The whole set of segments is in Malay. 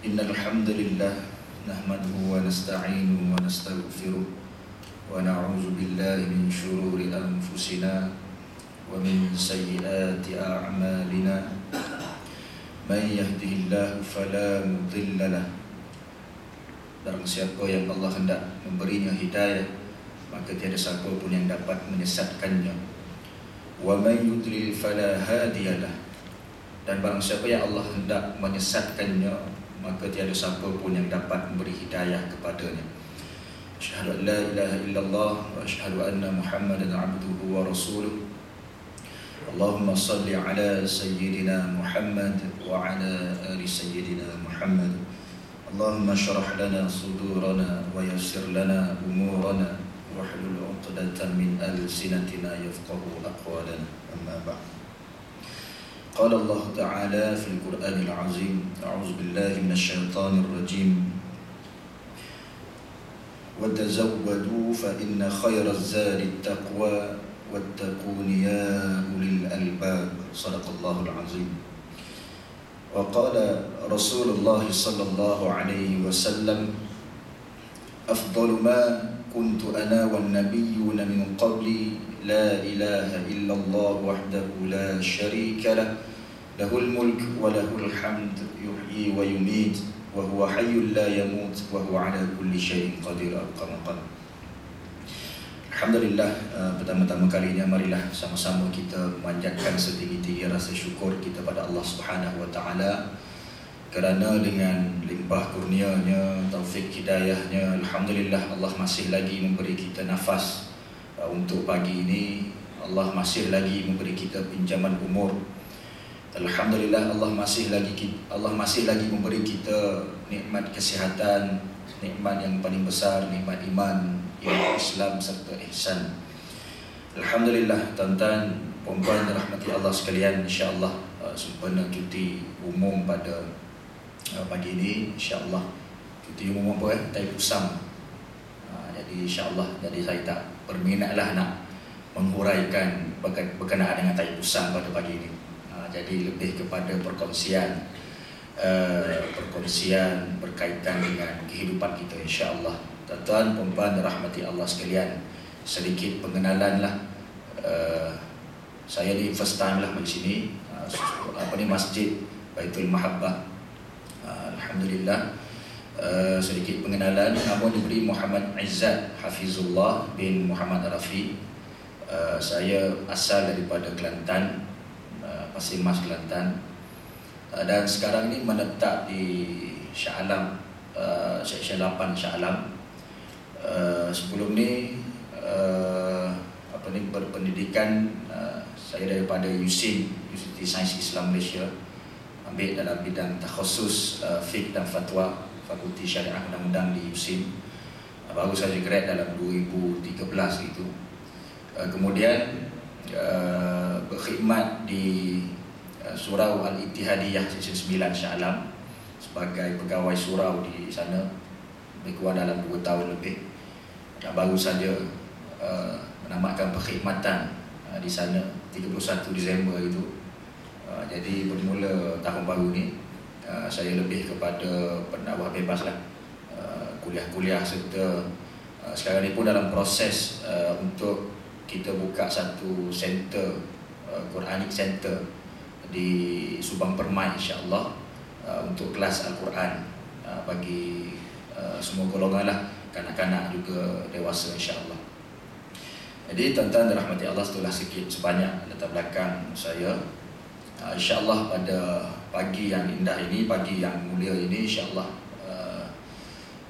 إن الحمد لله نحمده ونستعينه ونستغفره ونعوذ بالله من شرور أنفسنا ومن سيئات أعمالنا من يهده الله فلا مضل له. Barang siapa yang Allah hendak memberinya hidayah, maka tiada siapa pun yang dapat menyesatkannya. Wa may yudlil fala hadiyalah. Dan barang siapa yang Allah hendak menyesatkannya, maka tiada siapa pun yang dapat memberi hidayah kepadanya. Asyhadu an la ilaha illallah wa asyhadu anna Muhammadan abduhu wa rasuluh. Allahumma salli ala sayyidina Muhammad wa ala ali sayyidina Muhammad. Allahumma syrah lana sudurana wa yassir lana umurana wahlul 'uqdatan min alsinatina yafqahu aqwalana. Amma ba'd. Qala Allah Ta'ala fil Qur'anil 'Azim, a'udzu billahi minasy syaithanir rajim. Wa tazawwadu fa inna khairaz zadit taqwa wattaquni ya ulil albab. Shadaqallahul 'azim. وقال رسول الله صلى الله عليه وسلم أفضل ما كنت أنا والنبيون من قبلي لا إله إلا الله وحده لا شريك له له الملك وله الحمد يحيي ويميت وهو حي لا يموت وهو على كل شيء قدير. Alhamdulillah, pertama-tama kalinya marilah sama-sama kita memanjatkan setinggi-tinggi rasa syukur kita pada Allah Subhanahu wa taala kerana dengan limpah kurnianya, taufik hidayahnya, alhamdulillah Allah masih lagi memberi kita nafas untuk pagi ini. Allah masih lagi memberi kita pinjaman umur. Alhamdulillah Allah masih lagi memberi kita nikmat kesihatan, nikmat yang paling besar, nikmat iman, Islam serta ihsan. Alhamdulillah, tuan-tuan, puan-puan rahmati Allah sekalian, insya-Allah sempena cuti umum pada pagi ini, insya-Allah. Cuti umum apa Tai Pusam. Jadi insya-Allah, jadi saya tak berminatlah nak menghuraikan berkenaan dengan Tai Pusam pada pagi ini. Jadi lebih kepada perkongsian berkaitan dengan kehidupan kita, insya-Allah. Tuan-tuan, puan-puan rahmati Allah sekalian, sedikit pengenalan lah. Saya ni first time lah di sini, Masjid Baitul Mahabbah. Alhamdulillah. Sedikit pengenalan, nama diberi Muhammad Izzat Hafizullah bin Muhammad Rafi. Saya asal daripada Kelantan, Pasir Mas, Kelantan. Dan sekarang ini menetap di Shah Alam, Seksyen 8 Shah Alam. Sebelum ni berpendidikan saya daripada USIM, Universiti Sains Islam Malaysia, ambil dalam bidang takhasus fiqh dan fatwa, Fakulti Syariah Undang-Undang di USIM. Baru saja grad dalam 2013 itu. Kemudian berkhidmat di Surau Al-Ittihadiyah Seksyen 9 Shah Alam sebagai pegawai surau di sana, lebih kurang dalam 2 tahun lebih. Dan baru saja menamatkan perkhidmatan di sana 31 Disember itu. Jadi bermula tahun baru ni, saya lebih kepada pendakwah bebas lah, kuliah-kuliah serta sekarang ni pun dalam proses untuk kita buka satu center, Quranic Center di Subang Permai, insya-Allah, untuk kelas Al-Quran bagi semua golongan lah, kanak-kanak juga dewasa, insya-Allah. Jadi tuan-tuan rahmati Allah, setelah sikit sebanyak latar belakang saya, insya-Allah pada pagi yang indah ini, pagi yang mulia ini, insya-Allah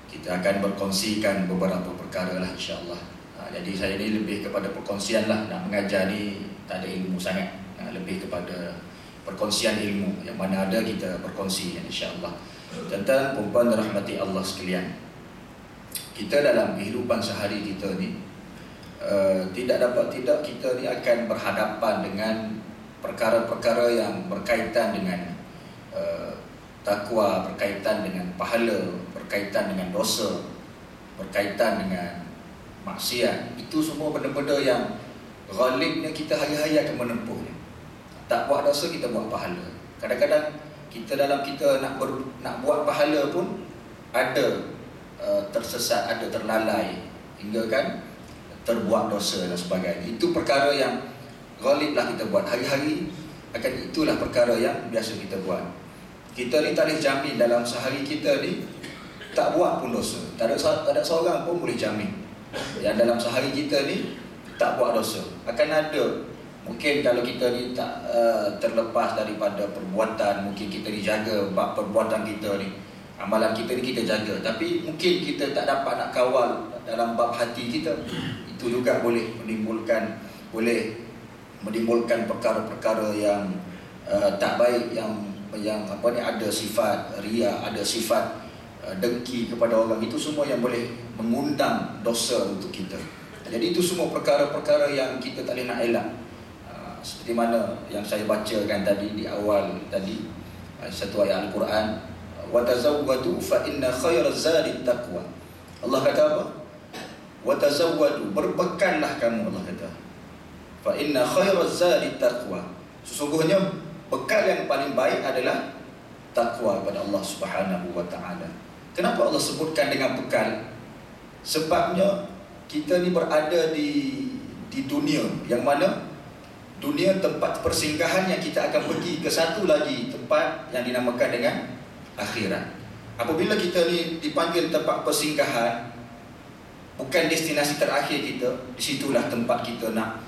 kita akan berkongsikan beberapa perkara lah, insya-Allah. Jadi saya ni lebih kepada perkongsian lah, nak mengajar ni tak ada ilmu sangat, lebih kepada perkongsian ilmu, yang mana ada kita berkongsi, insya-Allah. Tuan-tuan, puan-puan rahmati Allah sekalian, kita dalam kehidupan sehari kita ni tidak kita ni akan berhadapan dengan perkara-perkara yang berkaitan dengan takwa, berkaitan dengan pahala, berkaitan dengan dosa, berkaitan dengan maksiat. Itu semua benda-benda yang ghalibnya kita hari-hari akan menempuhnya. Tak buat dosa, kita buat pahala. Kadang-kadang kita dalam kita nak buat pahala pun ada tersesat, ada terlalai, hingga kan terbuat dosa dan sebagainya. Itu perkara yang ghaliblah kita buat hari-hari, akan itulah perkara yang biasa kita buat. Kita ni tak boleh jamin dalam sehari kita ni tak buat pun dosa. Tak ada seorang pun boleh jamin yang dalam sehari kita ni tak buat dosa. Akan ada, mungkin kalau kita ni tak terlepas daripada perbuatan, mungkin kita dijaga bab perbuatan kita ni, amalan kita ni kita jaga, tapi mungkin kita tak dapat nak kawal dalam bab hati kita. Itu juga boleh menimbulkan perkara-perkara yang tak baik, yang ada sifat riya, ada sifat dengki kepada orang. Itu semua yang boleh mengundang dosa untuk kita. Jadi itu semua perkara-perkara yang kita tak boleh nak elak. Seperti mana yang saya bacakan tadi di awal tadi, satu ayat Al-Quran, wa tazawwadu fa inna khairaz zadi taqwa. Allah kata apa? Wa tazawwadu, berbekallah kamu, Allah kata. Fa inna khairaz zadi taqwa. Sesungguhnya bekal yang paling baik adalah takwa kepada Allah Subhanahu wa taala. Kenapa Allah sebutkan dengan bekal? Sebabnya kita ni berada di dunia yang mana dunia tempat persinggahan yang kita akan pergi ke satu lagi tempat yang dinamakan dengan akhirat. Apabila kita ni dipanggil tempat persinggahan, bukan destinasi terakhir kita, disitulah tempat kita nak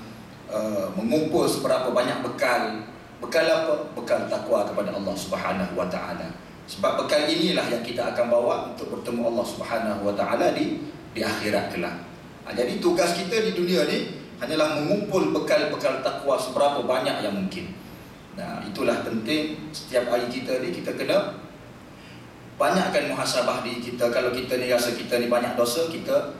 mengumpul seberapa banyak bekal. Bekal apa? Bekal takwa kepada Allah Subhanahu wa taala. Sebab bekal inilah yang kita akan bawa untuk bertemu Allah Subhanahu wa taala di akhirat kelak. Jadi tugas kita di dunia ni hanyalah mengumpul bekal-bekal takwa seberapa banyak yang mungkin. Nah, itulah penting setiap hari kita ni kita kena banyakkan muhasabah diri kita. Kalau kita ni rasa kita ni banyak dosa, kita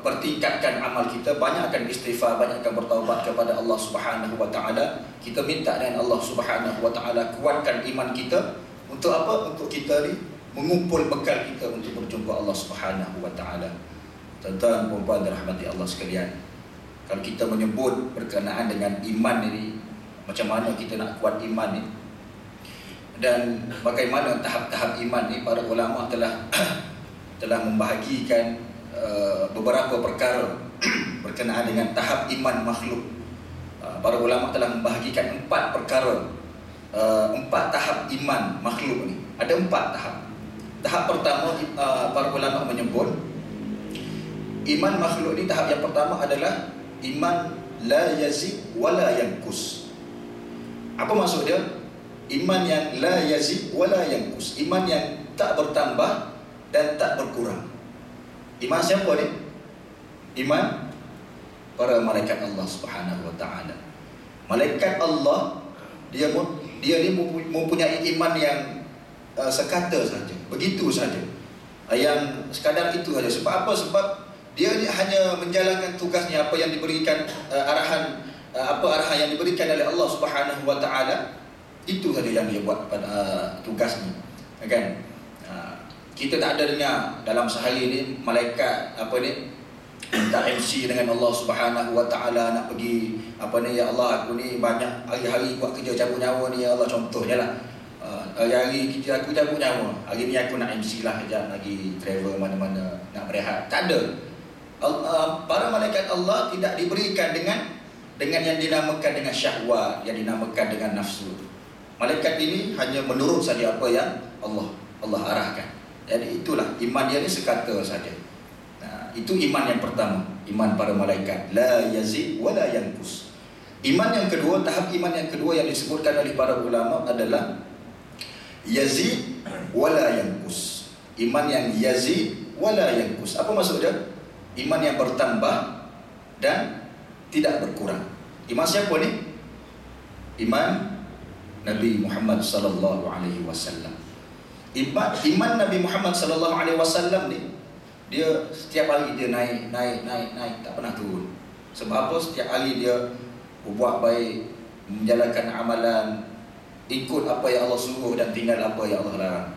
pertingkatkan amal kita, banyakkan istighfar, banyakkan bertaubat kepada Allah Subhanahu wa taala. Kita minta dengan Allah Subhanahu wa taala kuatkan iman kita. Untuk apa? Untuk kita ni mengumpul bekal kita untuk berjumpa Allah Subhanahu wa taala. Tuan-tuan, puan-puan dirahmati Allah sekalian, kalau kita menyebut berkenaan dengan iman ini, macam mana kita nak kuat iman ni dan bagaimana tahap-tahap iman ni, para ulama telah membahagikan beberapa perkara berkenaan dengan tahap iman makhluk. Para ulama telah membahagikan 4 perkara, 4 tahap iman makhluk ni. Ada 4 tahap. Tahap pertama, para ulama menyebut iman makhluk ni, tahap yang pertama adalah iman la yazid wa la yanqus. Apa maksud dia? Iman yang la yazid wa la yanqus, iman yang tak bertambah dan tak berkurang. Iman siapa ni? Iman para malaikat Allah Subhanahu wa taala. Malaikat Allah, dia ni mempunyai iman yang sekata saja, begitu saja, yang sekadar itu saja. Sebab apa? Sebab dia ni hanya menjalankan tugasnya, apa yang diberikan arahan yang diberikan oleh Allah Subhanahu wa taala, itu saja yang dia buat pada tugasnya, kan? Kita tak ada dengar dalam sehari ni malaikat minta MC dengan Allah Subhanahu wa taala, nak pergi ya Allah, aku ni banyak hari-hari buat kerja cabut nyawa ni ya Allah, contohnya lah, hari-hari kerja aku cabut nyawa, hari ni aku nak MC lah, kejap lagi travel mana-mana, nak berehat. Tak ada. Para malaikat Allah tidak diberikan dengan yang dinamakan dengan syahwat, yang dinamakan dengan nafsu. Malaikat ini hanya menurut saja apa yang Allah arahkan. Jadi itulah iman dia ni sekata saja. Itu iman yang pertama, iman para malaikat, la yazid wa la yanqus. Iman yang kedua, tahap iman yang kedua yang disebutkan oleh para ulama adalah yazid wa la yanqus. Iman yang yazid wa la yanqus. Apa maksud dia? Iman yang bertambah dan tidak berkurang. Iman siapa ni? Iman Nabi Muhammad sallallahu alaihi wasallam. Iman Nabi Muhammad sallallahu alaihi wasallam ni, dia setiap hari dia naik, tak pernah turun. Sebab apa? Setiap hari dia berbuat baik, menjalankan amalan, ikut apa yang Allah suruh dan tinggal apa yang Allah larang.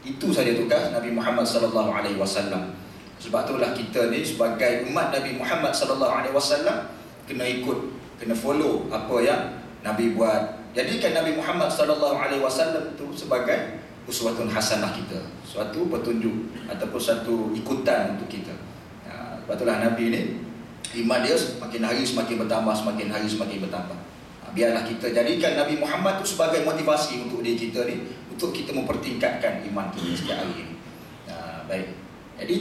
Itu saja tugas Nabi Muhammad sallallahu alaihi wasallam. Sebab itulah kita ni sebagai umat Nabi Muhammad sallallahu alaihi wasallam kena ikut, kena follow apa yang Nabi buat, jadikan Nabi Muhammad sallallahu alaihi wasallam itu sebagai uswatun hasanah kita, suatu petunjuk ataupun satu ikutan untuk kita. Sebab itulah Nabi ni iman dia semakin hari semakin bertambah, semakin hari semakin bertambah. Biarlah kita jadikan Nabi Muhammad itu sebagai motivasi untuk diri kita ni, untuk kita mempertingkatkan iman kita setiap hari ini. Baik. Jadi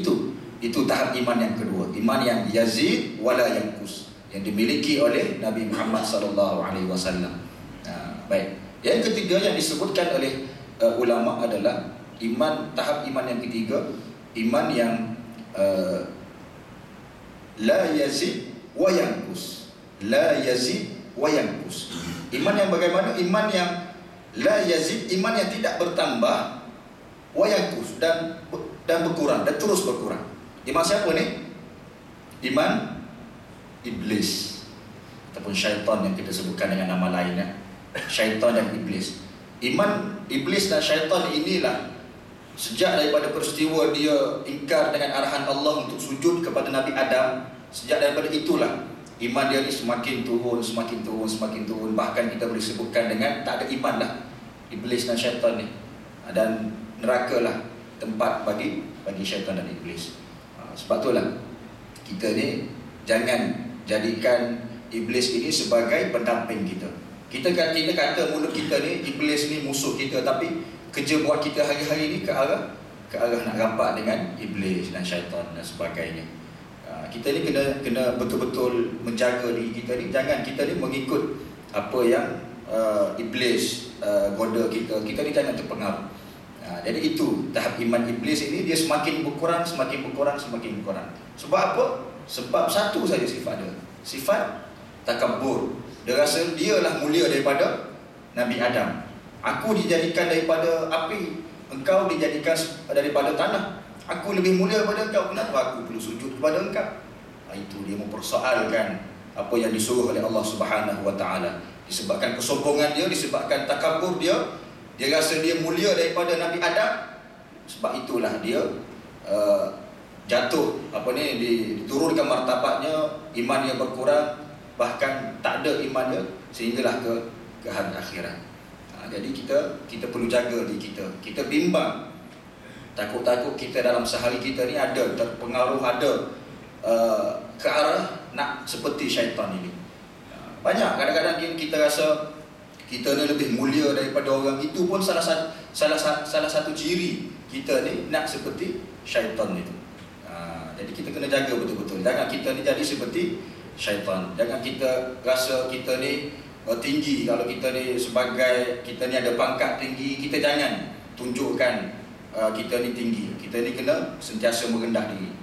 itu tahap iman yang kedua, iman yang yazid wala yanqus, yang dimiliki oleh Nabi Muhammad sallallahu alaihi wasallam. Baik. Yang ketiga yang disebutkan oleh ulama adalah tahap iman yang ketiga, iman yang la yazid wa yanqus. La yazid wa yanqus. Iman yang bagaimana? Iman yang la yazid, iman yang tidak bertambah, wa yanqus, dan berkurang, dan terus berkurang. Iman siapa ni? Iman iblis ataupun syaitan yang kita sebutkan dengan nama lainnya, syaitan dan iblis. Iman iblis dan syaitan inilah sejak daripada peristiwa dia ingkar dengan arahan Allah untuk sujud kepada Nabi Adam, sejak daripada itulah iman dia ni semakin turun, semakin turun, semakin turun. Bahkan kita boleh sebutkan dengan tak ada iman lah iblis dan syaitan ni. Dan neraka lah tempat bagi syaitan dan iblis. Sebab itulah kita ni jangan jadikan iblis ini sebagai pendamping kita. Kita kata mulut kita ni iblis ni musuh kita, tapi kerja buat kita hari-hari ni ke arah nak rapat dengan iblis dan syaitan dan sebagainya. Kita ni kena betul-betul menjaga diri kita ni, jangan kita ni mengikut apa yang iblis goda kita ni jangan terpengaruh. Jadi itu tahap iman iblis ini, dia semakin berkurang, semakin berkurang, semakin berkurang. Sebab apa? Sebab satu saja sifat dia, sifat takabur. Dia rasa dialah mulia daripada Nabi Adam. Aku dijadikan daripada api, engkau dijadikan daripada tanah. Aku lebih mulia daripada engkau, kenapa aku perlu sujud kepada engkau? Itu dia mempersoalkan apa yang disuruh oleh Allah Subhanahu wa taala. Disebabkan kesombongan dia, disebabkan takabur dia, dia rasa dia mulia daripada Nabi Adam. Sebab itulah dia jatuh, diturunkan martabatnya, imannya berkurang, bahkan tak ada imannya sehinggalah ke hari akhirat. Jadi kita perlu jaga diri kita. Kita bimbang, takut-takut kita dalam sehari kita ni ada terpengaruh, ada ke arah nak seperti syaitan ini. Banyak kadang-kadang kita rasa kita ni lebih mulia daripada orang, itu pun salah satu ciri kita ni nak seperti syaitan itu. Jadi kita kena jaga betul-betul, jangan kita ni jadi seperti syaitan. Jangan kita rasa kita ni tinggi. Kalau kita ni sebagai, kita ni ada pangkat tinggi, kita jangan tunjukkan kita ni tinggi. Kita ni kena sentiasa merendah diri.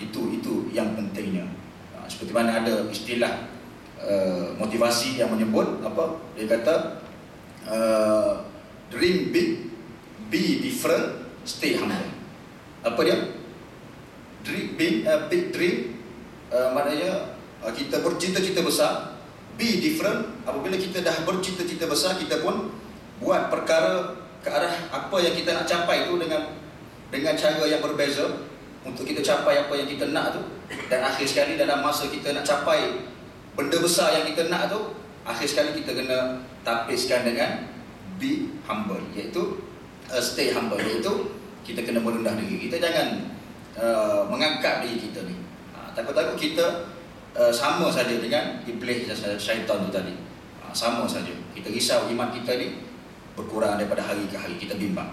Itu yang pentingnya. Seperti mana ada istilah motivasi yang menyebut apa? Dia kata dream big, be different, stay humble. Apa dia? Dream big, big dream, maknanya kita bercita-cita besar. Be different, apabila kita dah bercita-cita besar, kita pun buat perkara ke arah apa yang kita nak capai itu dengan cara yang berbeza untuk kita capai apa yang kita nak tu. Dan akhir sekali dalam masa kita nak capai benda besar yang kita nak tu, akhir sekali kita kena tapiskan dengan be humble, iaitu stay humble, iaitu kita kena merendah diri. Kita jangan mengangkat diri kita ni. Takut-takut kita sama saja dengan iblis dan syaitan tu tadi. Sama saja. Kita risau iman kita ni berkurang daripada hari ke hari, kita bimbang.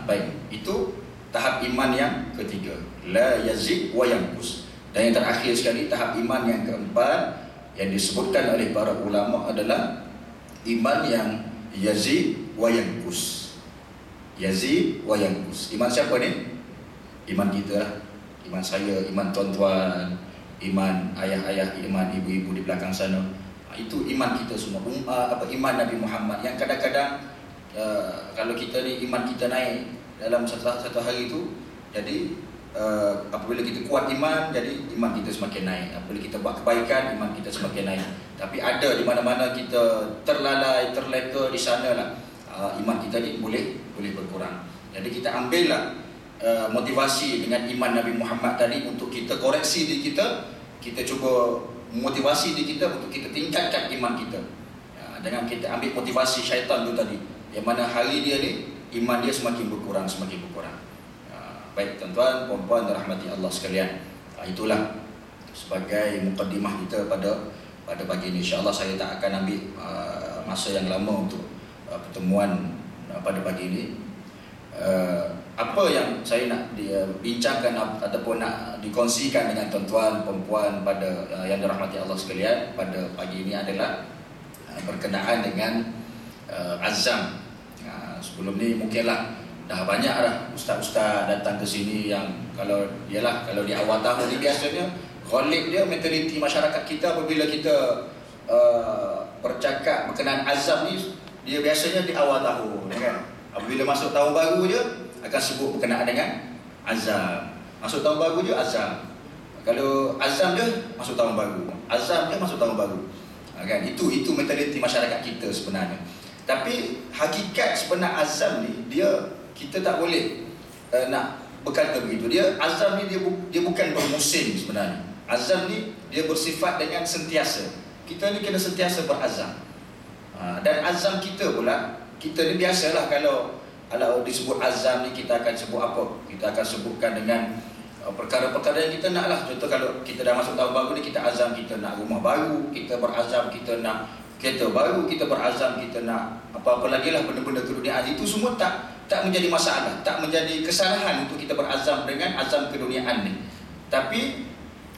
Baik, itu tahap iman yang ketiga, la yazid wa yanqus. Dan yang terakhir sekali, tahap iman yang keempat yang disebutkan oleh para ulama adalah iman yang yazid wa yanqus. Yazid wa yanqus. Iman siapa ni? Iman kita lah. Iman saya, iman tuan-tuan, iman ayah-ayah, iman ibu-ibu di belakang sana. Itu iman kita semua. Iman Nabi Muhammad yang kadang-kadang kalau kita ni iman kita naik dalam satu hari itu, jadi apabila kita kuat iman, jadi iman kita semakin naik. Apabila kita buat kebaikan, iman kita semakin naik. Tapi ada di mana-mana kita terlalai, terleka di sanalah iman kita ni boleh berkurang. Jadi kita ambillah motivasi dengan iman Nabi Muhammad tadi untuk kita koreksi diri kita. Kita cuba motivasi diri kita untuk kita tingkatkan iman kita. Dengan kita ambil motivasi syaitan tu tadi, yang mana hari dia ni iman dia semakin berkurang. Baik tuan-tuan, puan-puan dirahmati Allah sekalian, itulah sebagai mukadimah kita pada pagi ini. InsyaAllah saya tak akan ambil masa yang lama untuk pertemuan pada pagi ini. Apa yang saya nak bincangkan ataupun nak dikongsikan dengan tuan-tuan, puan-puan pada yang dirahmati Allah sekalian pada pagi ini adalah berkenaan dengan azam. Sebelum ni mungkinlah dah banyak dah ustaz-ustaz datang ke sini yang kalau di awal tahun ni biasanya ghalib dia mentaliti masyarakat kita apabila kita bercakap berkenaan azam ni, dia biasanya di awal tahun kan. Apabila masuk tahun baru je akan sebut berkenaan dengan azam. Masuk tahun baru je azam. Kalau azam je masuk tahun baru. Azam je masuk tahun baru. Kan itu mentaliti masyarakat kita sebenarnya. Tapi hakikat sebenar azam ni kita tak boleh nak berkata begitu. Azam ni dia bukan bermusim sebenarnya. Azam ni dia bersifat dengan sentiasa. Kita ni kena sentiasa berazam. Dan azam kita pula, kita ni biasalah kalau disebut azam ni kita akan sebut apa? Kita akan sebutkan dengan perkara-perkara yang kita nak lah. Contoh kalau kita dah masuk tahun baru ni, kita azam kita nak rumah baru, kita berazam kita nak kereta baru, kita berazam kita nak apa-apa lagi lah benda-benda keduniaan. Itu semua tak menjadi masalah, tak menjadi kesalahan untuk kita berazam dengan azam keduniaan ni. Tapi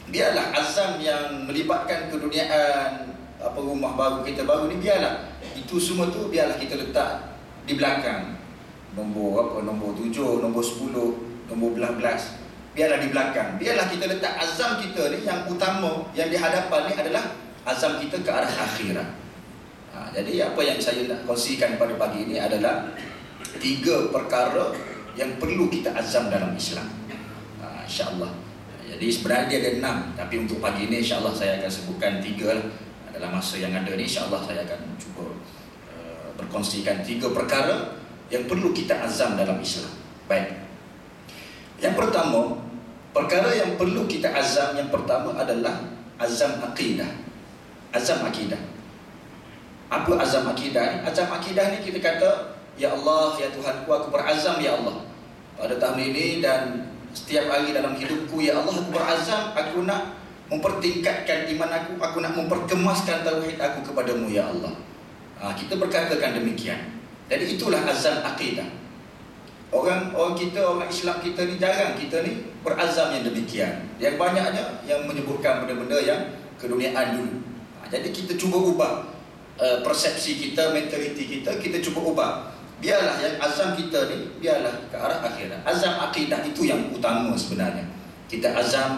biarlah azam yang melibatkan keduniaan, rumah baru, kereta baru ni, biarlah itu semua tu biarlah kita letak di belakang. Nombor 7, nombor 10, nombor 11, biarlah di belakang. Biarlah kita letak azam kita ni yang utama, yang di hadapan ni adalah azam kita ke arah akhirat. Jadi apa yang saya nak kongsikan pada pagi ini adalah 3 perkara yang perlu kita azam dalam Islam, insya-Allah. Jadi sebenarnya dia ada 6, tapi untuk pagi ini insya-Allah saya akan sebutkan 3 lah. Dalam masa yang ada ni insya-Allah saya akan cuba berkongsikan 3 perkara yang perlu kita azam dalam Islam. Baik. Yang pertama, perkara yang perlu kita azam yang pertama adalah azam akidah. Azam akidah. Apa azam akidah ni? Azam akidah ni kita kata, ya Allah, ya Tuhanku, aku berazam ya Allah pada tahun ini dan setiap hari dalam hidupku, ya Allah, aku berazam, aku nak mempertingkatkan iman aku nak memperkemaskan tauhid aku kepadamu ya Allah. Kita berkatakan demikian. Jadi itulah azam akidah. Orang Islam kita ni jarang kita ni berazam yang demikian. Yang banyaknya yang menyebutkan benda-benda yang keduniaan dulu. Jadi kita cuba ubah persepsi kita, mentaliti kita cuba ubah. Biarlah yang azam kita ni biarlah ke arah akhirat. Azam akidah itu yang utama sebenarnya. Kita azam,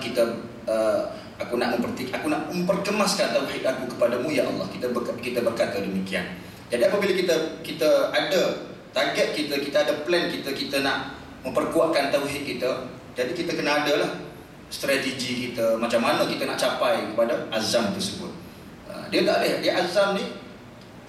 aku nak memperkemaskan tauhid aku kepadamu ya Allah. Kita berkata demikian. Jadi apabila kita ada target kita ada plan kita nak memperkuatkan tauhid kita, jadi kita kena ada lah strategi kita macam mana kita nak capai kepada azam tersebut. Dia tak boleh, dia azam ni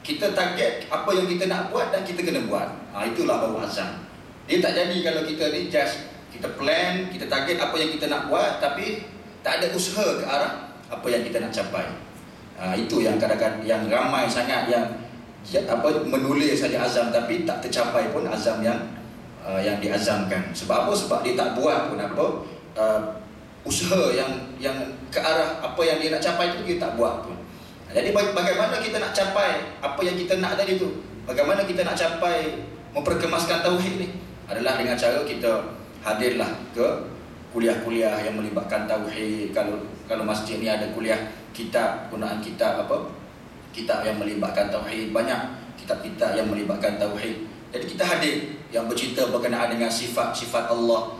kita target apa yang kita nak buat dan kita kena buat. Itulah baru azam. Dia tak jadi kalau kita ni just kita plan, kita target apa yang kita nak buat tapi tak ada usaha ke arah apa yang kita nak capai. Itu yang kadang-kadang yang ramai sangat yang menulis saja azam tapi tak tercapai pun azam yang diazamkan. Sebab apa? Sebab dia tak buat pun usaha yang ke arah apa yang dia nak capai itu dia tak buat pun. Jadi bagaimana kita nak capai apa yang kita nak tadi tu? Bagaimana kita nak capai memperkemaskan tauhid ni? Adalah dengan cara kita hadirlah ke kuliah-kuliah yang melibatkan tauhid. Kalau masjid ni ada kuliah kitab, gunaan kitab kitab yang melibatkan tauhid, banyak kitab-kitab yang melibatkan tauhid. Jadi kita hadir yang bercerita berkenaan dengan sifat-sifat Allah.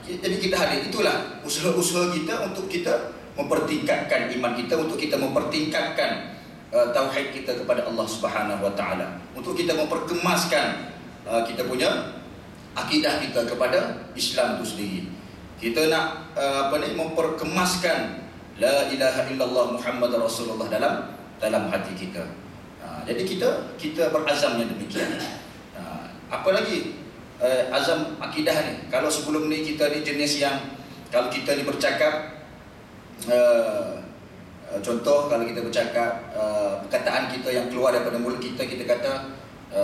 Jadi kita hadir. Itulah usaha-usaha kita untuk kita mempertingkatkan iman kita, untuk kita mempertingkatkan tauhid kita kepada Allah Subhanahu Wa Taala, untuk kita memperkemaskan kita punya akidah kita kepada Islam itu sendiri. Kita nak memperkemaskan la ilaha illallah Muhammad Rasulullah dalam hati kita. Jadi kita berazam yang demikian. Apa lagi azam akidah ni? Kalau sebelum ni kita ni jenis yang kalau kita ni bercakap Contoh kalau kita bercakap perkataan kita yang keluar daripada mulut kita, kita kata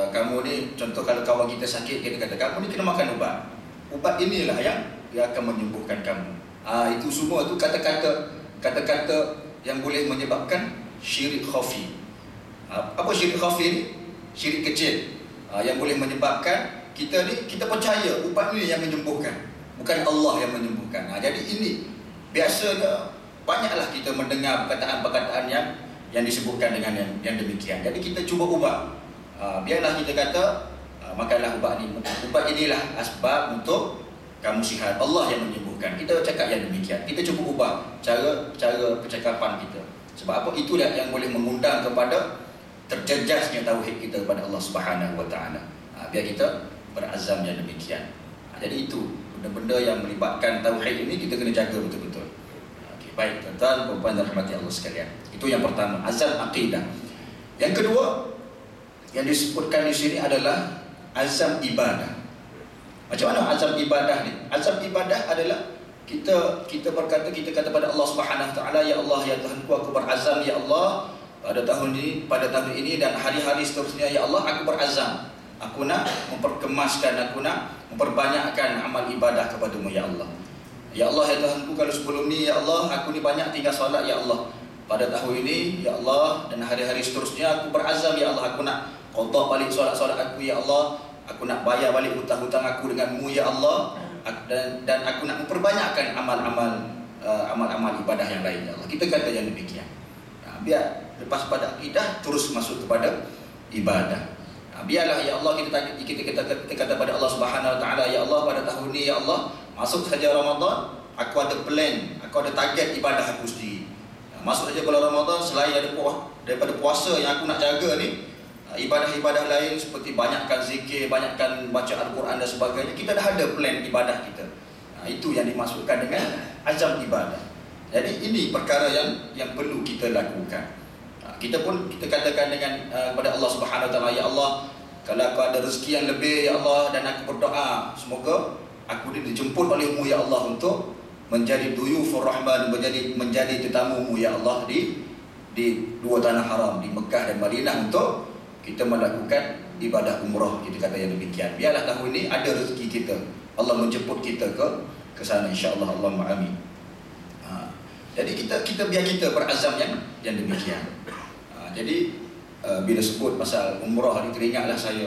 kamu ni, contoh kalau kawan kita sakit, kita kata kamu ni kena makan ubat. Ubat inilah yang akan menyembuhkan kamu. Itu semua tu kata-kata yang boleh menyebabkan syirik khafi. Apa syirik khafi ni? Syirik kecil yang boleh menyebabkan kita percaya ubat ni yang menyembuhkan, bukan Allah yang menyembuhkan. Jadi ini biasanya banyaklah kita mendengar perkataan-perkataan yang disebutkan dengan yang demikian. Jadi kita cuba ubah. Biarlah kita kata makanlah ubat ni. Ubat inilah asbab untuk kamu sihat. Allah yang menyembuhkan. Kita cakap yang demikian. Kita cuba ubah cara percakapan kita. Sebab apa? Itulah yang boleh mengundang kepada terjejasnya tauhid kita kepada Allah Subhanahu Wa Taala. Biar kita berazam yang demikian. Jadi itu benda-benda yang melibatkan tauhid ini kita kena jaga betul-betul. Baik, tuan-tuan, puan-puan dan rahmati Allah sekalian. Itu yang pertama, azam akidah. Yang kedua yang disebutkan di sini adalah azam ibadah. Macam mana azam ibadah ni? Azam ibadah adalah kita berkata, kita kata pada Allah Subhanahu Taala, ya Allah, ya Tuhanku, aku berazam ya Allah pada tahun ini dan hari-hari seterusnya, ya Allah, aku berazam. Aku nak memperkemaskan, aku nak memperbanyakkan amal ibadah kepadamu ya Allah. Ya Allah, ya Tuhanku, kalau sebelum ni ya Allah aku ni banyak tinggal solat ya Allah, pada tahun ini ya Allah dan hari-hari seterusnya aku berazam ya Allah, aku nak qada balik solat-solat aku ya Allah, aku nak bayar balik hutang-hutang aku denganmu ya Allah, dan aku nak memperbanyakkan amal-amal ibadah yang lain ya Allah. Kita kata yang demikian. Biar lepas pada akidah terus masuk kepada ibadah. Biarlah ya Allah kita kata pada Allah Subhanahu Wa Taala, ya Allah, pada tahun ini ya Allah, masuk saja Ramadan, aku ada plan, aku ada target ibadah aku sendiri. Masuk saja bulan Ramadan, selain daripada puasa yang aku nak jaga ni, ibadah-ibadah lain seperti banyakkan zikir, banyakkan baca Al-Quran dan sebagainya, kita dah ada plan ibadah kita. Itu yang dimaksudkan dengan azam ibadah. Jadi ini perkara yang perlu kita lakukan. Kita katakan dengan kepada Allah Subhanahu Wa Taala, ya Allah, kalau aku ada rezeki yang lebih ya Allah, dan aku berdoa semoga aku dijemput olehmu ya Allah untuk menjadi duyufur rahman, menjadi tetamumu ya Allah di dua tanah haram, di Mekah dan Madinah, untuk kita melakukan ibadah umrah. Kita kata yang demikian. Biarlah tahun ini ada rezeki kita, Allah menjemput kita ke sana insya-Allah. Allahumma amin. Jadi kita biar kita berazam yang demikian. Jadi bila sebut pasal umrah ni, teringatlah saya,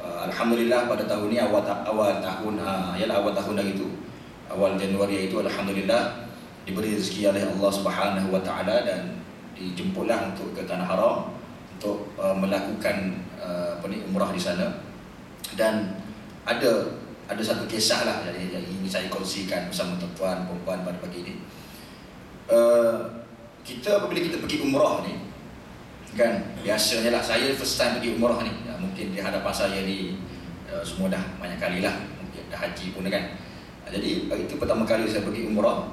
alhamdulillah pada tahun ni awal tahun hari itu, awal Januari itu, alhamdulillah diberi rezeki oleh Allah Subhanahu Wa Taala dan dijemputlah untuk ke tanah haram untuk melakukan umrah di sana. Dan ada satu kisah lah yang ingin saya kongsikan bersama tuan-tuan puan-puan pada pagi ini. Apabila kita pergi umrah ni kan, biasanya lah, saya first time pergi umrah ni, mungkin di hadapan saya ni semua dah banyak kali lah, mungkin dah haji pun kan. Jadi itu pertama kali saya pergi umrah.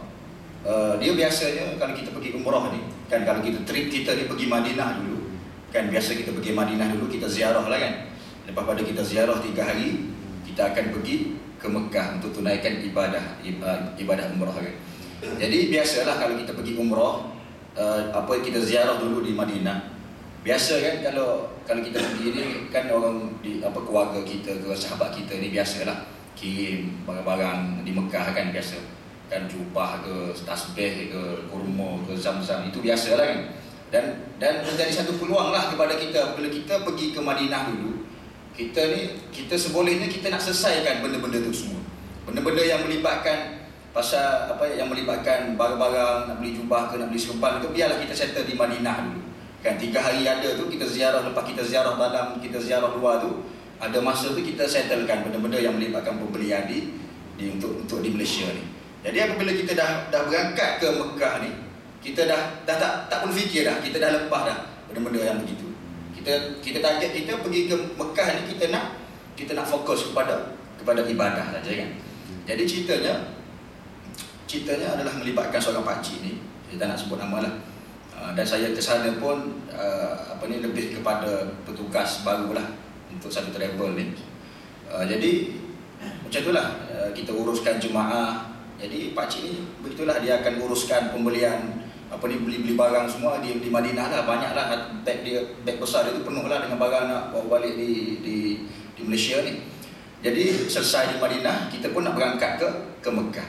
Dia biasanya kalau kita pergi umrah ni kan, kalau kita trip kita ni pergi Madinah dulu kan, biasa kita pergi Madinah dulu, kita ziarah lah kan. Lepas pada kita ziarah 3 hari, kita akan pergi ke Mekah untuk tunaikan ibadah umrah kan. Jadi biasalah kalau kita pergi umrah, kita ziarah dulu di Madinah. Biasa kan kalau kita pergi ni kan, orang di keluarga kita ke sahabat kita ni biasalah kirim barang-barang di Mekah kan, biasa kan, jubah ke, tasbih ke, kurma ke, zam-zam, itu biasalah kan. Dan menjadi satu peluang lah kepada kita bila kita pergi ke Madinah dulu, kita sebolehnya kita nak selesaikan benda-benda tu semua. Benda-benda yang melibatkan yang melibatkan barang-barang, nak beli jubah ke, nak beli serban ke, biarlah kita settle di Madinah dulu. Kan 3 hari ada tu kita ziarah, lepas kita ziarah dalam, kita ziarah luar tu, ada masa tu kita settlekan benda-benda yang melibatkan pembelian untuk di Malaysia ni. Jadi apabila kita dah berangkat ke Mekah ni, kita dah tak perlu fikir dah, kita dah lepas dah benda-benda yang begitu. Kita target kita pergi ke Mekah ni, kita nak fokus kepada ibadah saja kan. Jadi ceritanya adalah melibatkan seorang pakcik ni, saya tak nak sebut nama lah. Dan saya ke sana pun lebih kepada petugas barulah untuk satu travel ni. Jadi macam itulah kita uruskan jemaah. Jadi pakcik ni begitulah, dia akan uruskan pembelian beli barang semua di Madinah lah, banyak lah beg besar dia tu penuh lah dengan barang nak bawa balik di Malaysia ni. Jadi selesai di Madinah, kita pun nak berangkat ke Mekah.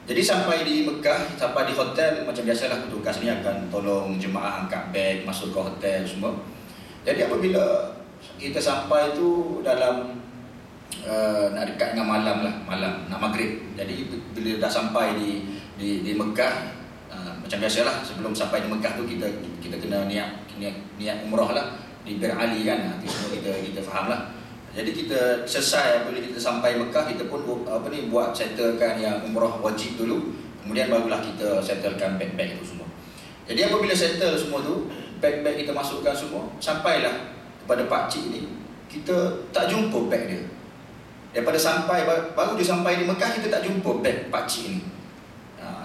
Jadi sampai di Mekah, sampai di hotel, macam biasalah petugas ni akan tolong jemaah angkat beg, masuk ke hotel semua. Jadi apabila kita sampai tu dalam nak dekat dengan malam nak maghrib. Jadi bila dah sampai di Mekah, macam biasalah sebelum sampai di Mekah tu kita kena niat umrah lah di Bir Ali kan. Nanti semua kita faham lah. Jadi kita selesai apabila kita sampai Mekah, kita pun buat settlekan yang umrah wajib dulu. Kemudian barulah kita settlekan beg-beg itu semua. Jadi apabila settle semua tu, beg-beg kita masukkan semua, sampailah kepada pakcik ni, kita tak jumpa beg dia. Daripada baru dia sampai di Mekah, kita tak jumpa beg pakcik ni.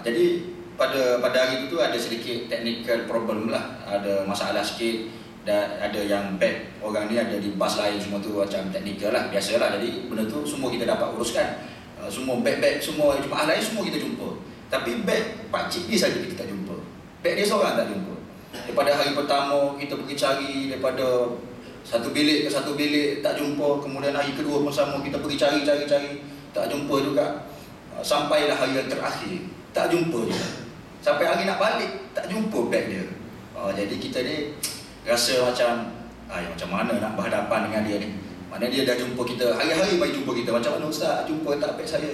Jadi pada hari itu ada sedikit technical problem lah, ada masalah sikit. Dan ada yang beg orang ni ada di bas lain semua tu, macam teknikal lah, biasalah. Jadi benda tu semua kita dapat uruskan. Semua beg-beg semua jemaah lain semua kita jumpa. Tapi beg pakcik ni saja kita tak jumpa. Beg dia seorang tak jumpa. Daripada hari pertama kita pergi cari, daripada satu bilik ke satu bilik tak jumpa. Kemudian hari kedua pun sama, kita pergi cari tak jumpa juga. Sampailah hari yang terakhir tak jumpa juga. Sampai hari nak balik tak jumpa beg dia. Jadi kita ni rasa macam mana nak berhadapan dengan dia ni. Mana dia dah jumpa kita hari-hari, mari jumpa kita. Macam mana ustaz, jumpa tak beg saya,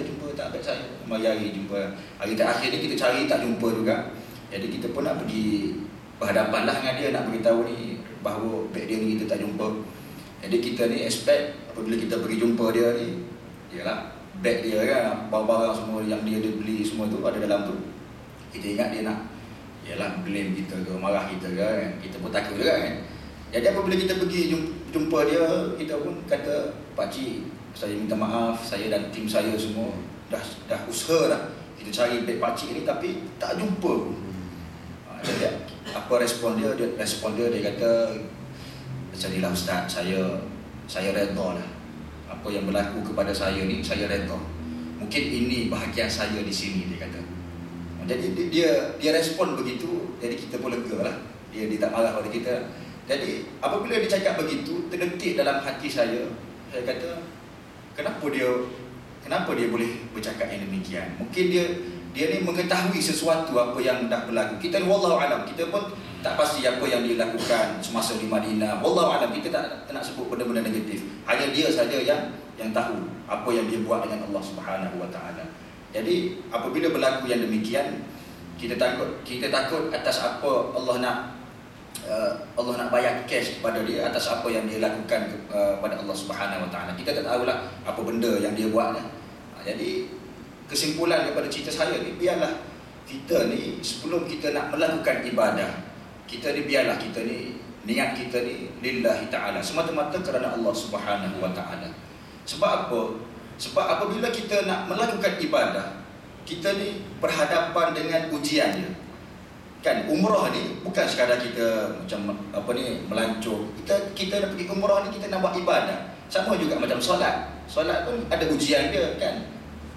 mari jumpa. Hari terakhir ni kita cari tak jumpa juga. Jadi kita pun nak pergi berhadapan lah dengan dia, nak beritahu ni bahawa beg dia ni kita tak jumpa. Jadi kita ni expect apabila kita pergi jumpa dia ni, yalah beg dia kan, barang-barang semua yang dia beli semua tu ada dalam tu. Kita ingat dia nak blame kita ke, marah kita ke kan. Kita pun takut juga kan. Jadi apabila kita pergi jumpa dia, kita pun kata, pakcik, saya minta maaf, saya dan tim saya semua dah usaha dah kita cari beg pakcik ni tapi tak jumpa. Jadi apa respon dia? Dia kata, jadilah ustaz, saya redha lah. Apa yang berlaku kepada saya ni, saya redha. Mungkin ini bahagian saya di sini, dia kata. Jadi dia respon begitu, jadi kita pun lega lah. Dia tak marah pada kita. Jadi apabila dia cakap begitu, terdetik dalam hati saya kata, kenapa dia boleh bercakap yang demikian? Mungkin dia ni mengetahui sesuatu apa yang dah berlaku. Kita ni wallahu alam, kita pun tak pasti apa yang dia lakukan semasa di Madinah. Wallahu alam, kita tak nak sebut benda-benda negatif. Hanya dia saja yang tahu apa yang dia buat dengan Allah Subhanahu Wa Taala. Jadi apabila berlaku yang demikian, kita takut atas apa Allah nak bayar cash kepada dia atas apa yang dia lakukan kepada Allah Subhanahu Wa Taala. Kita tak tahulah apa benda yang dia buat. Jadi kesimpulan daripada cerita saya ni, biarlah kita ni sebelum kita nak melakukan ibadah, biarlah kita ni niat kita ni lillahi ta'ala, semata-mata kerana Allah Subhanahu Wa Taala. Sebab apa? Sebab apabila kita nak melakukan ibadah, kita ni berhadapan dengan ujian dia. Kan umrah ni bukan sekadar kita macam melancong. Kita nak pergi umrah ni, kita nak buat ibadah. Sama juga macam solat. Solat pun ada ujian dia kan.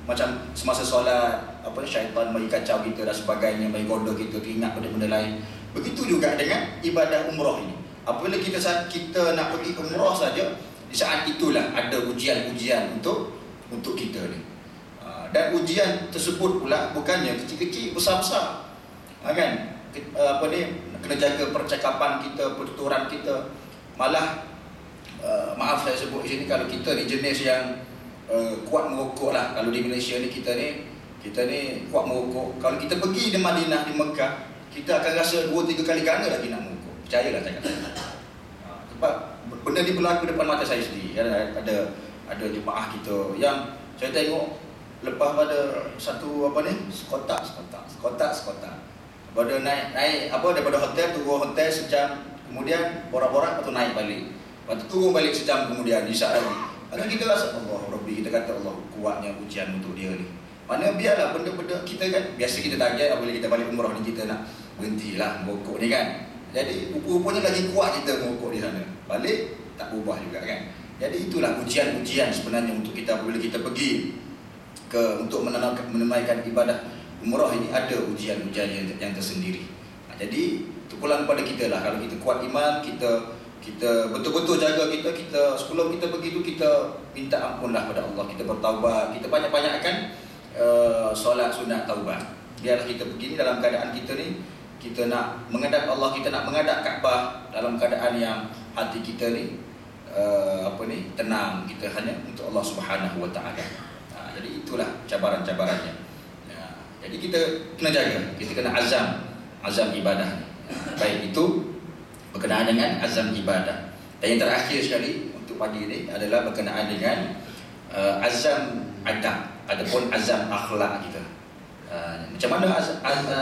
Macam semasa solat, syaitan mari kacau kita dan sebagainya, mari goda kita teringat benda-benda lain. Begitu juga dengan ibadah umrah ini. Apabila kita nak pergi umrah saja, di saat itulah ada ujian-ujian untuk kita ni. Dan ujian tersebut pula bukannya kecil-kecil, besar-besar. Kan? Kena jaga percakapan kita, pertuturan kita. Malah maaf saya sebut di sini, kalau kita ni jenis yang kuat merokok lah. Kalau di Malaysia ni kita ni kuat merokok. Kalau kita pergi di Madinah, di Mekah, kita akan rasa 2-3 kali ganda lagi nak merokok. Percayalah cakap saya. Sebab benda ni berlaku depan mata saya sendiri. Ada jemaah kita yang saya tengok lepas pada satu sekotak. Pada naik daripada hotel, turun hotel sejam, kemudian borak-borak atau naik balik. Lepas tu turun balik sejam kemudian, di saat lagi. Maka kita rasa Allah Rabbi, kita kata Allah kuatnya ujian untuk dia ni. Mana biarlah benda-benda kita kan, biasa kita target apabila kita balik umrah ni, kita nak berhentilah merokok ni kan. Jadi rupa-rupanya lagi kuat kita merokok di sana. Balik tak berubah juga kan. Jadi itulah ujian-ujian sebenarnya untuk kita apabila kita pergi untuk menunaikan ibadah umrah ini, ada ujian-ujian yang tersendiri. Jadi terpulang pada kita lah. Kalau kita kuat iman, kita betul-betul jaga kita sebelum kita pergi tu kita minta ampunlah pada Allah, kita bertaubat, kita banyak-banyakkan solat sunat taubat. Biarlah kita pergi ni dalam keadaan kita ni, kita nak menghadap Allah, kita nak menghadap Kaabah dalam keadaan yang hati kita ni tenang, kita hanya untuk Allah Subhanahu Wa Taala. Jadi itulah cabaran-cabarannya. Jadi kita kena jaga, kita kena azam ibadah. Baik itu berkenaan dengan azam ibadah. Dan yang terakhir sekali untuk pagi ini adalah berkenaan dengan azam adab ataupun azam akhlak kita. Macam mana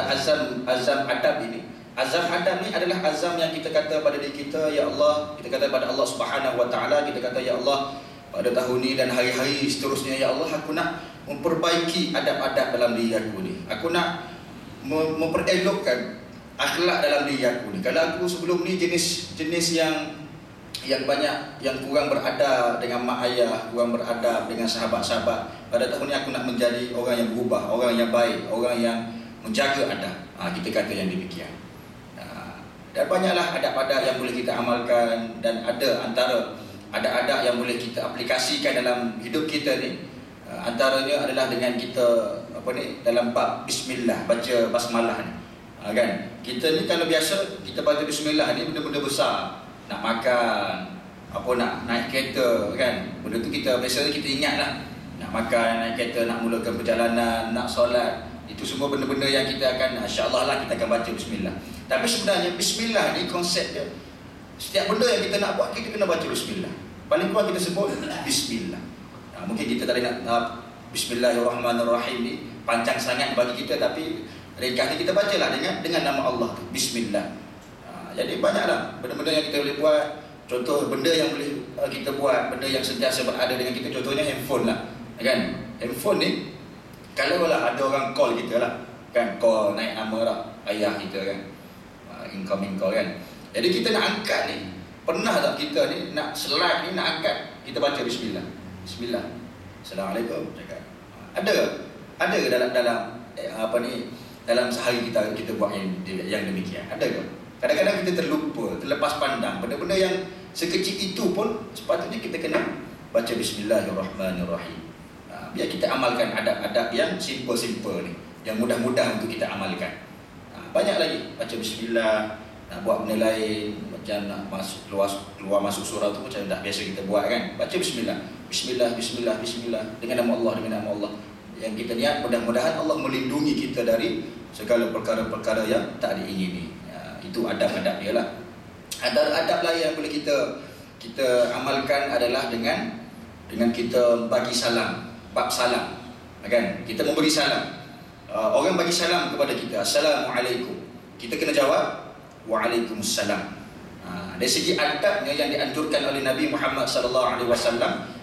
azam adab ini? Azam adab ni adalah azam yang kita kata pada diri kita, ya Allah, kita kata pada Allah Subhanahu Wa Taala, kita kata ya Allah, pada tahun ni dan hari-hari seterusnya, ya Allah, aku nak memperbaiki adab-adab dalam diri aku ni. Aku nak memperelokkan akhlak dalam diri aku ni. Kalau aku sebelum ni jenis yang banyak yang kurang beradab dengan mak ayah, kurang beradab dengan sahabat-sahabat, pada tahun ni aku nak menjadi orang yang berubah, orang yang baik, orang yang menjaga adab. Kita kata yang demikian. Dan banyaklah adab-adab yang boleh kita amalkan, dan ada antara adab-adab yang boleh kita aplikasikan dalam hidup kita ni. Antaranya adalah dengan kita dalam bab bismillah, baca basmalah ni. Kan? Kita ni kalau biasa kita baca bismillah ni benda-benda besar, nak makan, nak naik kereta kan. Benda tu kita biasanya kita ingatlah. Nak makan, naik kereta, nak mulakan perjalanan, nak solat, itu semua benda-benda yang kita akan insya-Allah lah kita akan baca bismillah. Tapi sebenarnya bismillah ni konsep dia, setiap benda yang kita nak buat kita kena baca bismillah. Paling kurang kita sebut bismillah. Mungkin kita tak nak Bismillahirrahmanirrahim ni panjang sangat bagi kita, tapi ringkasnya kita bacalah dengan nama Allah tu, bismillah. Jadi banyaklah benda-benda yang kita boleh buat. Contoh benda yang boleh kita buat, benda yang sentiasa berada dengan kita, contohnya handphone lah kan. Handphone ni kalau lah ada orang call kita lah kan, call naik nama lah ayah kita kan, incoming call kan. Jadi kita nak angkat ni, pernah tak kita ni nak slide ni, nak angkat, kita baca bismillah. Bismillah, Assalamualaikum, cakap. Ada ke dalam dalam sehari kita buat yang demikian? Ada ke? Kadang-kadang kita terlupa, terlepas pandang benda-benda yang sekecil itu pun sepatutnya kita kena baca Bismillahirrahmanirrahim. Biar kita amalkan adab-adab yang simple-simple ni, yang mudah-mudah untuk kita amalkan. Banyak lagi baca bismillah, nak buat benda lain, macam nak keluar masuk surau tu macam tak biasa kita buat kan. Baca bismillah, bismillah, bismillah, bismillah, dengan nama Allah. Yang kita niat mudah-mudahan Allah melindungi kita dari segala perkara-perkara yang tak diingini. Itu adab-adab dia lah. Adab lain yang boleh kita amalkan adalah dengan kita bagi salam, bab salam kan. Kita memberi salam, orang bagi salam kepada kita, Assalamualaikum, kita kena jawab Waalaikumsalam. Dari segi adabnya yang dianjurkan oleh Nabi Muhammad SAW,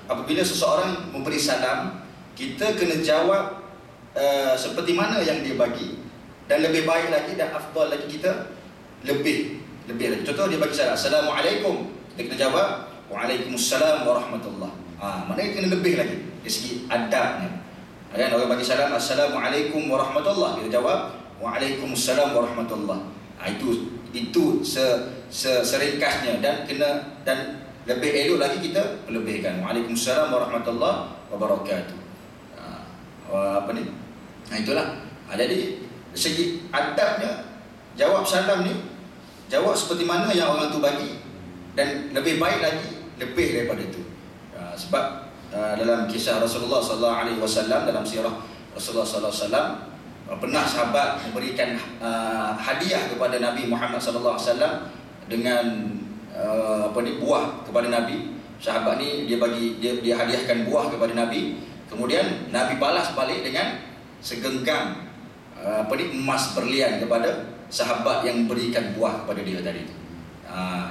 apabila seseorang memberi salam, kita kena jawab seperti mana yang dia bagi, dan lebih baik lagi dan afdal lagi kita lebih lagi. Contoh dia bagi salam Assalamualaikum, kita kena jawab Waalaikumsalam warahmatullah. Maknanya kena lebih lagi dari segi adabnya. Kan, orang bagi salam Assalamualaikum warahmatullah, kita jawab Waalaikumsalam warahmatullah. Itu seringkasnya, dan lebih elok lagi kita lebihkan Waalaikumsalam warahmatullahi wabarakatuh. Itulah. Jadi segi adabnya, jawab salam ni jawab seperti mana yang orang tu bagi, dan lebih baik lagi lebih daripada itu. Sebab dalam kisah Rasulullah SAW, dalam sirah Rasulullah SAW, pernah sahabat memberikan hadiah kepada Nabi Muhammad SAW dengan buah kepada Nabi. Sahabat ni dia hadiahkan buah kepada Nabi, kemudian Nabi balas balik dengan segenggam emas berlian kepada sahabat yang berikan buah kepada dia tadi itu.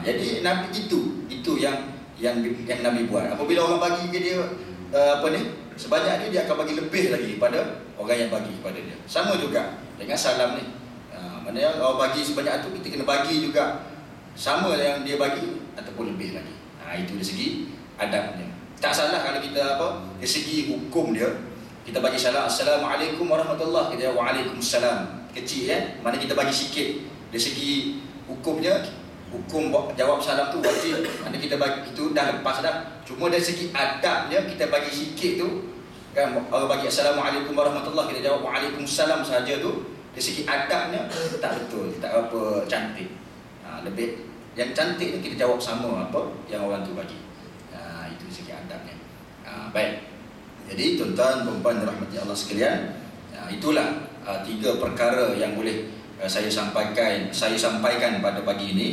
Jadi Nabi itu yang Nabi buat. Apabila orang bagi ke dia sebanyak dia akan bagi lebih lagi pada orang yang bagi kepada dia. Sama juga dengan salam ni. Maknanya orang bagi sebanyak itu, kita kena bagi juga sama yang dia bagi ataupun lebih lagi. Itu dari segi adabnya. Tak salah kalau kita dari segi hukum dia, kita bagi salam Assalamualaikum warahmatullahi, kita Waalaikumsalam, kecil kan, mana kita bagi sikit. Dari segi hukumnya, hukum jawab salam tu wajib, mana kita bagi itu dah lepas dah. Cuma dari segi adabnya kita bagi sikit tu kan, orang bagi assalamualaikum warahmatullahi, kita jawab waalaikumsalam saja tu. Dari segi adabnya tak betul, tak apa cantik. Lebih yang cantik tu kita jawab sama apa yang orang tu bagi. Itu dari segi adabnya. Baik. Jadi tuan-tuan dan puan rahmati Allah sekalian, itulah 3 perkara yang boleh saya sampaikan pada pagi ini.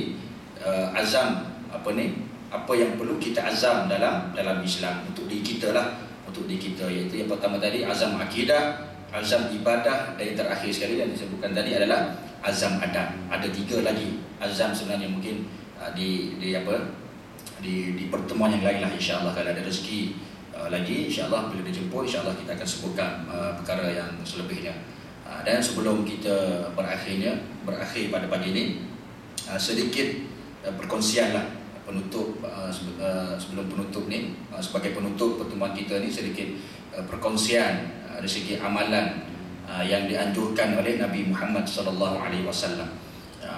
Azam apa yang perlu kita azam dalam Islam untuk diri kita lah, untuk diri kita, iaitu yang pertama tadi azam akidah, azam ibadah, dan yang terakhir sekali yang disebutkan tadi adalah azam adab. Ada 3 lagi azam sebenarnya, mungkin di pertemuan yang lain lah, insya-Allah kalau ada rezeki lagi, insya-Allah bila dijemput, insya-Allah kita akan sebutkan perkara yang selebihnya. Dan sebelum kita berakhir pada pagi ini, sedikit perkongsianlah penutup, sebelum penutup ni, sebagai penutup pertemuan kita ni, sedikit perkongsian dari segi amalan yang dianjurkan oleh Nabi Muhammad sallallahu alaihi wasallam.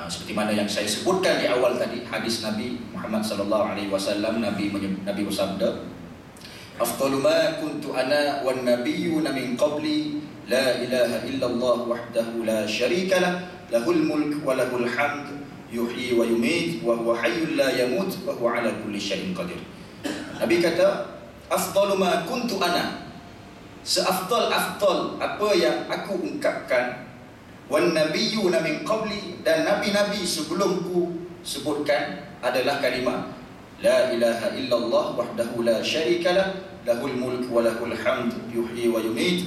Seperti mana yang saya sebutkan di awal tadi, hadis Nabi Muhammad sallallahu alaihi wasallam, Nabi bersabda, afdalu ma kuntu ana wan nabiyyuna min qabli la ilaha illallah wahdahu la syarika lah, lahul mulk wa lahul hamd, yuhyi wa yumit wa huwa hayyul la yamut wa huwa ala kulli syai'in qadir. Nabi kata, afdalu ma kuntu ana, seafdal apa yang aku ungkapkan, wan nabiyyuna min qabli, dan nabi-nabi sebelumku sebutkan adalah kalimah la ilaha illallah wahdahu la syarika lah, lahul mulk wa lahul hamd, yuhyi wa yumit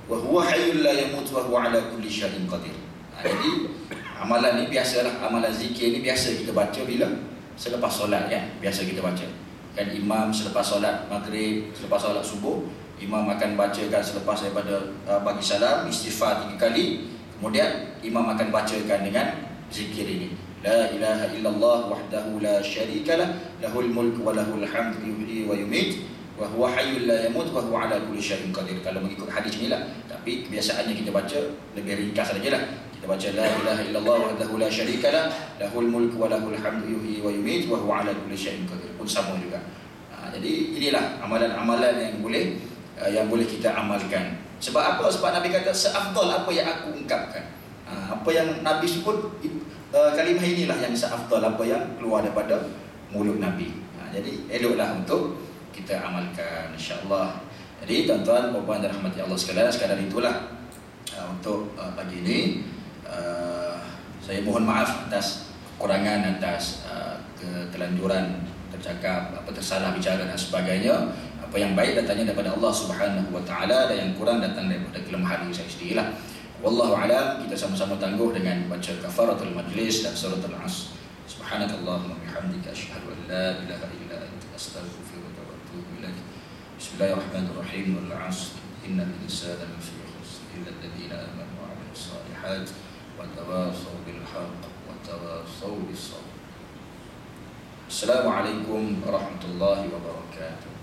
wa huwa hayyul la yamut wa huwa ala kulli syai'in qadir. Jadi amalan ni biasalah, amalan zikir ni biasa kita baca bila selepas solat kan, biasa kita baca kan. Imam selepas solat maghrib, selepas solat subuh, imam akan bacakan selepas daripada bagi salam istighfar 3 kali, kemudian imam akan bacakan dengan zikir ini, la ilaha illallah wahdahu la syarika lah, lahul mulk wa lahul hamd, yuhyi wa yumit wa huwa hayyul la yamut wa huwa ala kulli syai'in qadir. Kalau mengikut hadis inilah, tapi kebiasaannya kita baca lebih ringkas sajalah. Kita baca la ilaha illallah wahdahu la syarika lah, lahul mulk wa lahul hamd, yuhyi wa yumit wa huwa ala kulli syai'in qadir, pun sama juga. Jadi inilah amalan-amalan yang boleh kita amalkan. Sebab apa? Sebab Nabi kata seafdal apa yang aku ungkapkan. Apa yang Nabi sebut, kalimah inilah yang seafdal apa yang keluar daripada mulut Nabi. Jadi eloklah untuk kita amalkan, insya-Allah. Jadi tuan-tuan dan puan rahmati Allah sekalian, sekadar itulah untuk pagi ini. Saya mohon maaf atas kekurangan, atas ketelanjuran, tercakap tersalah bicara dan sebagainya. Apa yang baik datangnya daripada Allah Subhanahu wa taala, dan yang kurang datang daripada kelemahan diri saya sendirilah. Wallahu a'lam. Kita sama-sama tangguh dengan baca kafaratul majlis dan surah Al-Asr. Subhanakallahumma bihamdika asyhadu an la ilaha illa anta astaghfiruka wa atubu ilaik. Bismillahirrahmanirrahim. Wal 'asr innal insana lafi khusr illa alladhina amanu wa 'amilus shalihat wa tawassaw bil haqq wa tawassaw bis sabr. Assalamualaikum warahmatullahi wabarakatuh.